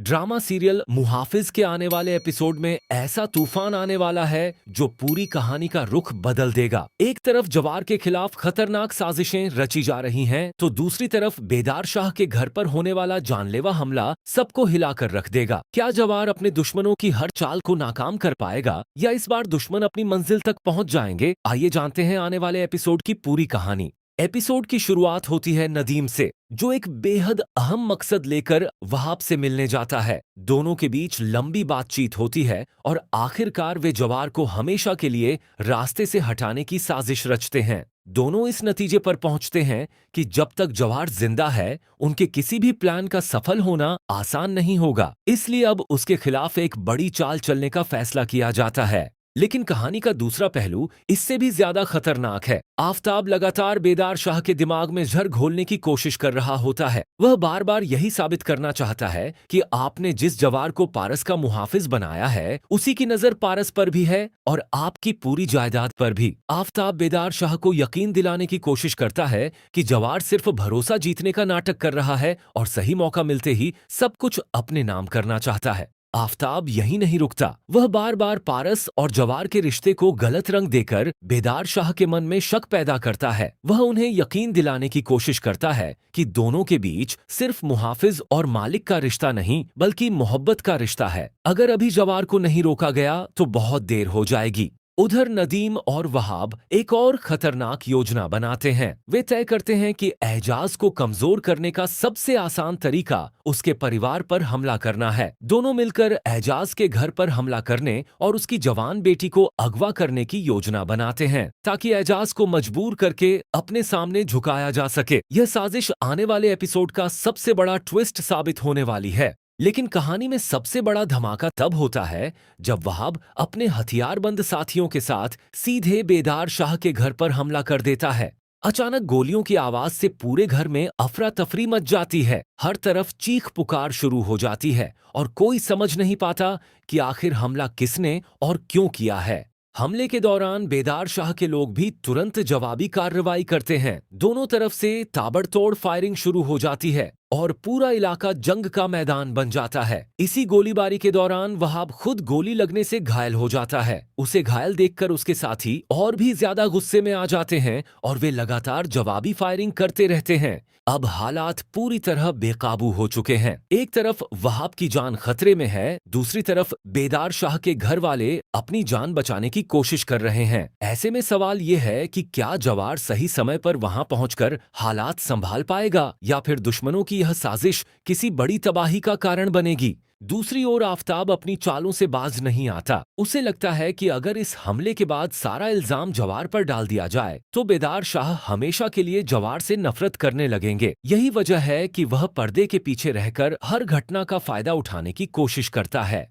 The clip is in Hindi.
ड्रामा सीरियल मुहाफिज के आने वाले एपिसोड में ऐसा तूफान आने वाला है जो पूरी कहानी का रुख बदल देगा। एक तरफ जवार के खिलाफ खतरनाक साजिशें रची जा रही हैं, तो दूसरी तरफ बेदार शाह के घर पर होने वाला जानलेवा हमला सबको हिलाकर रख देगा। क्या जवार अपने दुश्मनों की हर चाल को नाकाम कर पाएगा या इस बार दुश्मन अपनी मंजिल तक पहुंच जाएंगे? आइए जानते हैं आने वाले एपिसोड की पूरी कहानी। एपिसोड की शुरुआत होती है नदीम से, जो एक बेहद अहम मकसद लेकर वहाब से मिलने जाता है। दोनों के बीच लंबी बातचीत होती है और आखिरकार वे जवार को हमेशा के लिए रास्ते से हटाने की साजिश रचते हैं। दोनों इस नतीजे पर पहुंचते हैं कि जब तक जवार जिंदा है, उनके किसी भी प्लान का सफल होना आसान नहीं होगा। इसलिए अब उसके खिलाफ एक बड़ी चाल चलने का फैसला किया जाता है। लेकिन कहानी का दूसरा पहलू इससे भी ज्यादा खतरनाक है। आफताब लगातार बेदार शाह के दिमाग में जहर घोलने की कोशिश कर रहा होता है। वह बार बार यही साबित करना चाहता है कि आपने जिस जवार को पारस का मुहाफिज बनाया है, उसी की नजर पारस पर भी है और आपकी पूरी जायदाद पर भी। आफताब बेदार शाह को यकीन दिलाने की कोशिश करता है कि जवार सिर्फ भरोसा जीतने का नाटक कर रहा है और सही मौका मिलते ही सब कुछ अपने नाम करना चाहता है। आफताब यहीं नहीं रुकता। वह बार बार पारस और जवार के रिश्ते को गलत रंग देकर बेदार शाह के मन में शक पैदा करता है। वह उन्हें यकीन दिलाने की कोशिश करता है कि दोनों के बीच सिर्फ मुहाफिज और मालिक का रिश्ता नहीं, बल्कि मोहब्बत का रिश्ता है। अगर अभी जवार को नहीं रोका गया तो बहुत देर हो जाएगी। उधर नदीम और वहाब एक और खतरनाक योजना बनाते हैं। वे तय करते हैं कि एजाज को कमजोर करने का सबसे आसान तरीका उसके परिवार पर हमला करना है। दोनों मिलकर एजाज के घर पर हमला करने और उसकी जवान बेटी को अगवा करने की योजना बनाते हैं, ताकि एजाज को मजबूर करके अपने सामने झुकाया जा सके। यह साजिश आने वाले एपिसोड का सबसे बड़ा ट्विस्ट साबित होने वाली है। लेकिन कहानी में सबसे बड़ा धमाका तब होता है जब वहाब अपने हथियारबंद साथियों के साथ सीधे बेदार शाह के घर पर हमला कर देता है। अचानक गोलियों की आवाज से पूरे घर में अफरा तफरी मच जाती है। हर तरफ चीख पुकार शुरू हो जाती है और कोई समझ नहीं पाता कि आखिर हमला किसने और क्यों किया है। हमले के दौरान बेदार शाह के लोग भी तुरंत जवाबी कार्रवाई करते हैं। दोनों तरफ से ताबड़तोड़ फायरिंग शुरू हो जाती है और पूरा इलाका जंग का मैदान बन जाता है। इसी गोलीबारी के दौरान वहाब खुद गोली लगने से घायल हो जाता है। उसे घायल देखकर उसके साथी और भी ज्यादा गुस्से में आ जाते हैं और वे लगातार जवाबी फायरिंग करते रहते हैं। अब हालात पूरी तरह बेकाबू हो चुके हैं। एक तरफ वहाब की जान खतरे में है, दूसरी तरफ बेदार शाह के घर वाले अपनी जान बचाने की कोशिश कर रहे हैं। ऐसे में सवाल ये है कि क्या जवार सही समय पर वहां पहुंचकर हालात संभाल पाएगा या फिर दुश्मनों की यह साजिश किसी बड़ी तबाही का कारण बनेगी। दूसरी ओर आफताब अपनी चालों से बाज नहीं आता। उसे लगता है कि अगर इस हमले के बाद सारा इल्जाम जवार पर डाल दिया जाए तो बेदार शाह हमेशा के लिए जवार से नफरत करने लगेंगे। यही वजह है कि वह पर्दे के पीछे रहकर हर घटना का फायदा उठाने की कोशिश करता है।